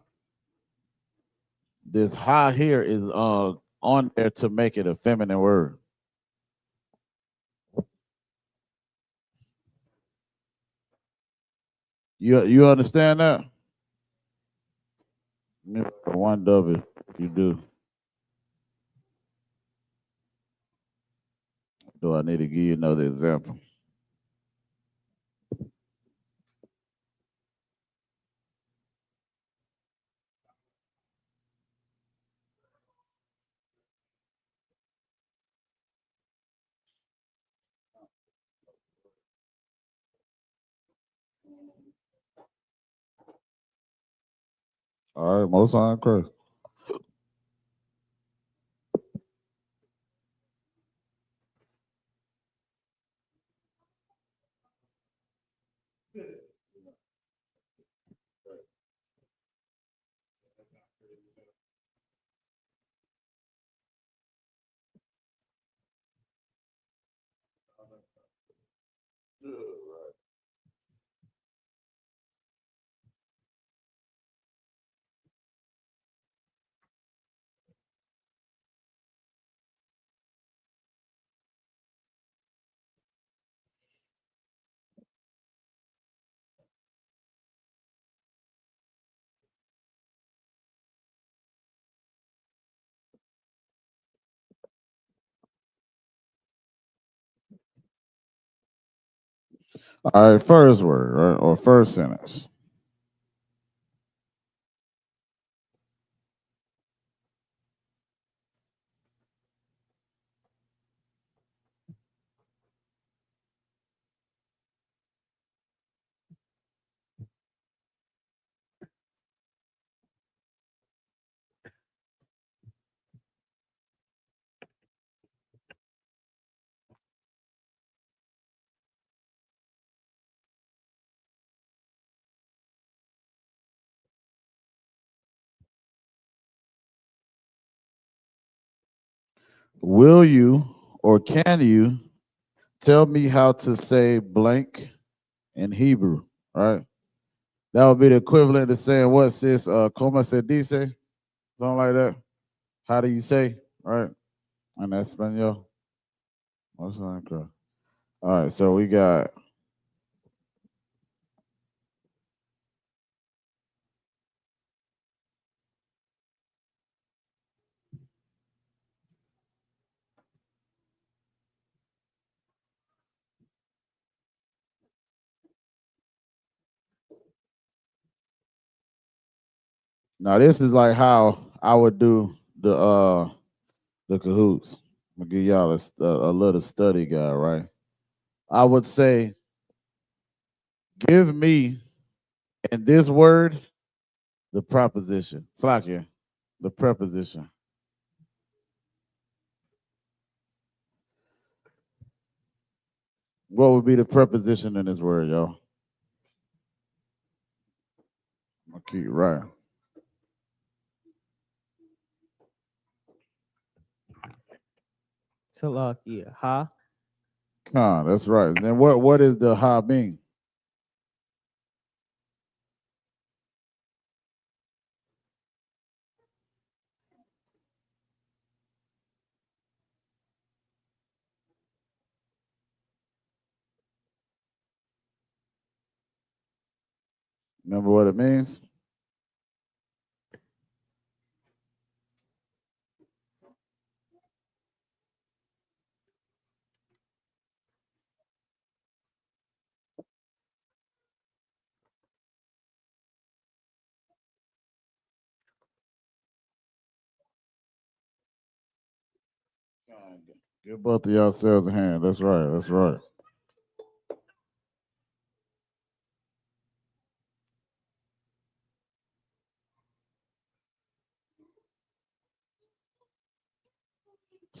This ha here is on there to make it a feminine word. You understand that? One W, if you do. Do I need to give you another example? All right, most on Christ. All right, first word, right, or first sentence. Will you or can you tell me how to say blank in Hebrew? Right? That would be the equivalent to saying what, sis? Como se dice? Something like that. How do you say? Right? In Espanol. What's that? All right, so we got now this is like how I would do the cahoots. I'm gonna give y'all a little study guide, right? I would say, give me in this word the proposition. Slakia, the preposition. What would be the preposition in this word, y'all? I'll keep right. Salakia. Ha. Con, that's right. And then what is the ha mean? Remember what it means? Give both of yourselves a hand. That's right. That's right.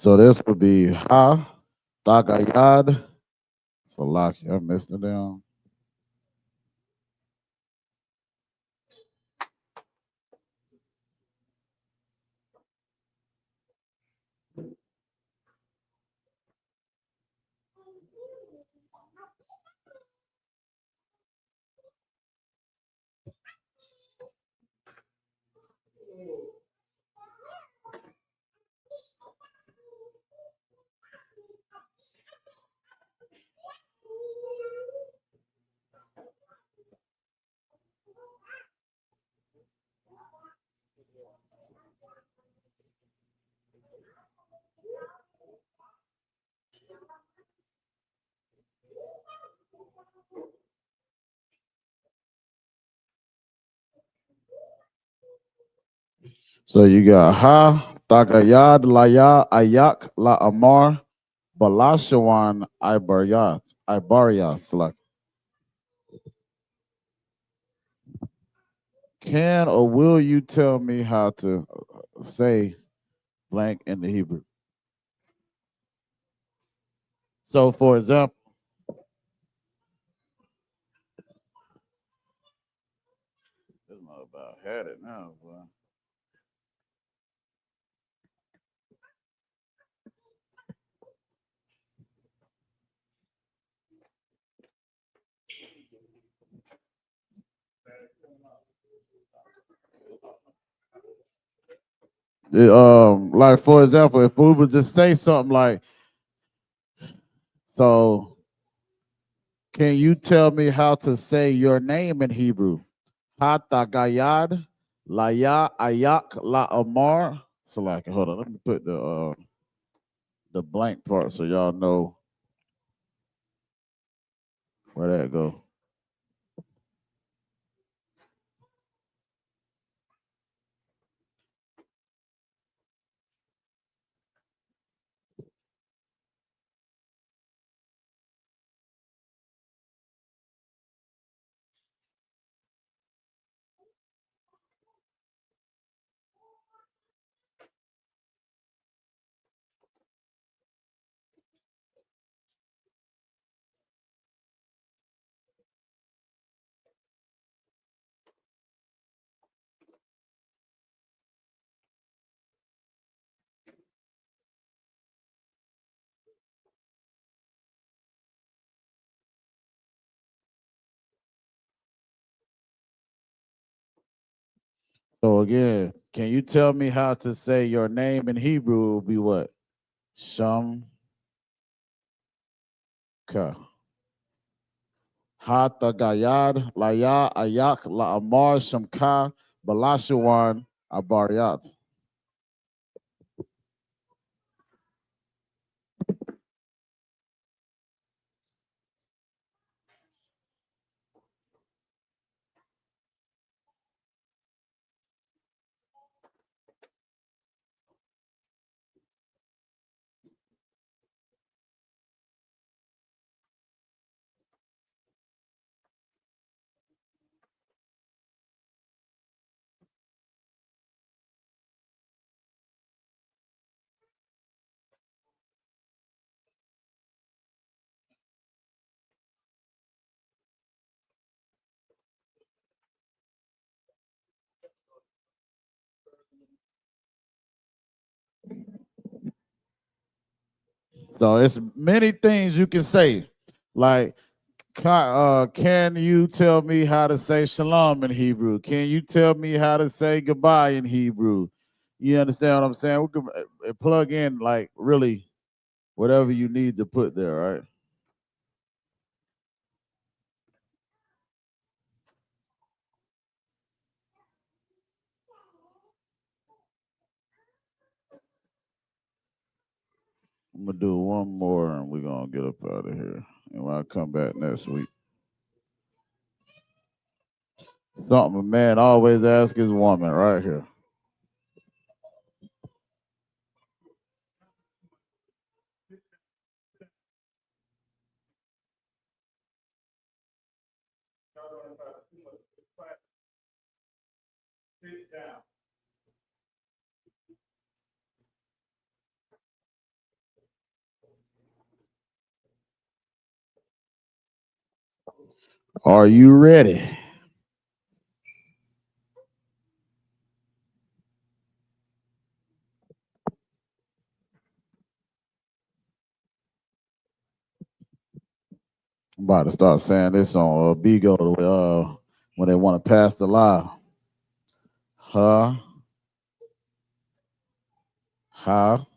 So this would be Ha, Tagayad. Salaki, I missed it down. So you got Ha, Tagayad, Laya, Ayak, La Amar, Balashawan, Ibariyat. Salaki. Can or will you tell me how to say blank in the Hebrew? So, for example, this mother about had it now, boy. Like for example, if we would just say something like, so can you tell me how to say your name in Hebrew? Hatagayad, Laya, Ayak, La Amar. So like, hold on, let me put the blank part so y'all know where that go. So again, can you tell me how to say your name in Hebrew will be what? Shamka. Hatagayad, Laya, Ayak, La Amar, Shamka, Balashawan, Abariyat. So it's many things you can say. Like, can you tell me how to say shalom in Hebrew? Can you tell me how to say goodbye in Hebrew? You understand what I'm saying? We can plug in like really whatever you need to put there, right? I'm gonna do one more and we're gonna get up out of here. And when I come back next week. Something a man always asks his woman right here. Are you ready? I'm about to start saying this on Bigo when they want to pass the law. Huh? How?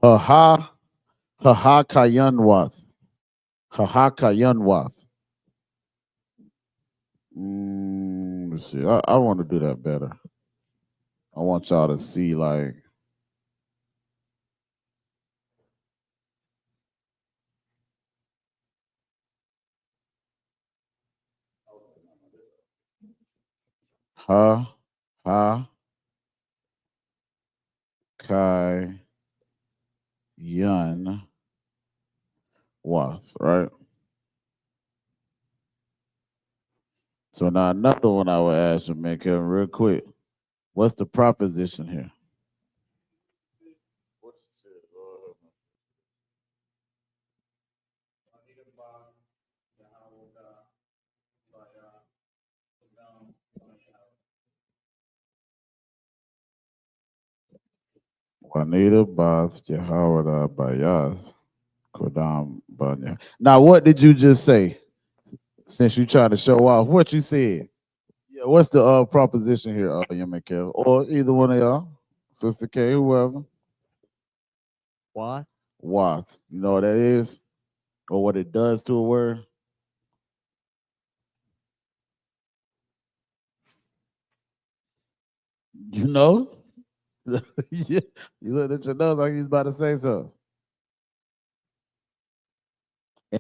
Ha ha kayanwath. Ha kayanwath. Let's see. I want to do that better. I want y'all to see like ha kai yun wath, right? So now another one I will ask you, man, Kevin, real quick. What's the proposition here? Juanita Bath Jehovah Bayaz Kodam Banya. Now, what did you just say? Since you trying to show off what you said. Yeah, what's the proposition here, Kev? Or either one of y'all, Sister K, whoever. What? Wath. You know what that is? Or what it does to a word? You know? Yeah. You looked at your nose like he's about to say something.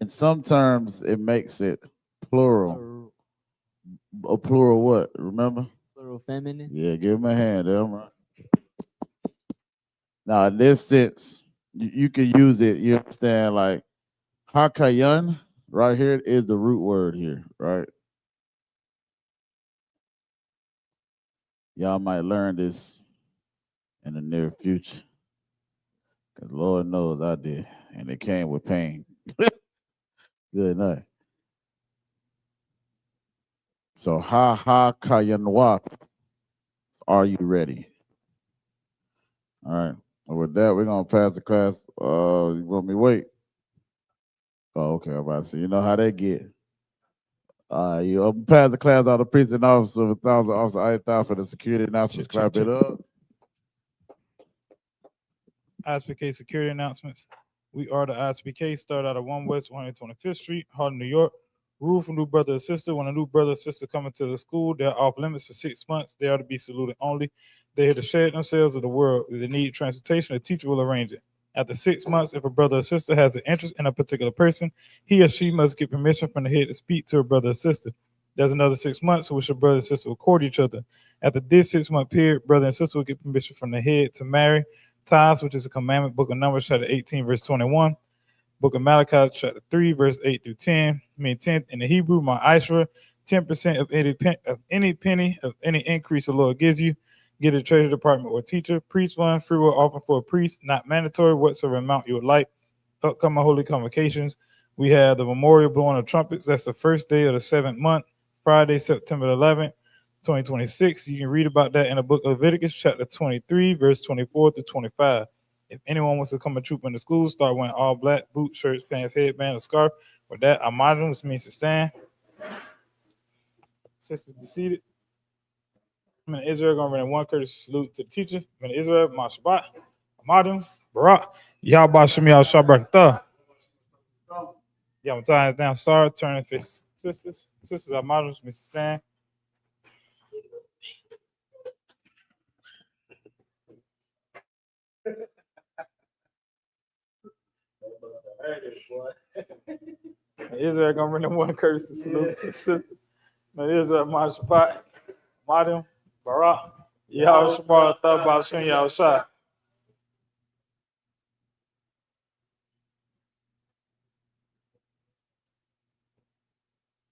In some terms, it makes it plural. A plural what? Remember? Plural feminine. Yeah, give him a hand. Right. Now, in this sense, you can use it. You understand? Like Hakayan, right here is the root word here, right? Y'all might learn this in the near future. Because Lord knows I did. And it came with pain. Good night. So ha kayanwa. Are you ready? All right. And with that, we're gonna pass the class. You want me to wait? Oh, okay. I'm about to say, you know how they get. You pass the class on the precinct officer with officer I.S.U.P.K for the security announcements. Clap it up. I.S.U.P.K security announcements. We are the I.S.U.P.K. Start out of 1 West 125th Street, Harlem, New York. Rule for new brother or sister. When a new brother or sister come into the school, they're off limits for 6 months. They are to be saluted only. They're here to share themselves of the world. If they need transportation, a teacher will arrange it. After 6 months, if a brother or sister has an interest in a particular person, he or she must get permission from the head to speak to a brother or sister. There's another 6 months in which a brother and sister will court each other. After this 6-month period, brother and sister will get permission from the head to marry. Tithes, which is a commandment, Book of Numbers, chapter 18, verse 21. Book of Malachi, chapter 3, verse 8 through 10. I mean 10 in the Hebrew, my Ishra, 10% of any penny of any increase the Lord gives you. Get a treasury department or teacher. Priest fund, free will offer for a priest, not mandatory, whatsoever amount you would like. Upcoming holy convocations. We have the memorial blowing of trumpets. That's the first day of the 7th month, Friday, September 11th. 2026. You can read about that in the book of Leviticus, chapter 23, verse 24 to 25. If anyone wants to come and troop in the school, start wearing all black, boots, shirts, pants, headband, or scarf. With that, Amadrim, which means to stand. Sisters be seated. I'm in Israel, going to run one courtesy salute to the teacher. I'm in Israel, Mashabat, Amadrim, Barak, Yahba Shemi Al Shabrakta. Yeah, I'm tying it down. Sorry, turning face. Sisters, Amadrim, means to stand. Israel gonna bring them one courtesy salute to the sister. Man, Israel, my spot, Madim, Barak, Yahweh Shabbat, Thabah, Shem Yahushua.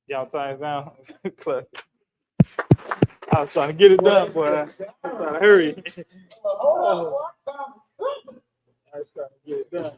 Y'all times down. Classic. I was trying to get it done, boy. I was trying to hurry. I was trying to get it done.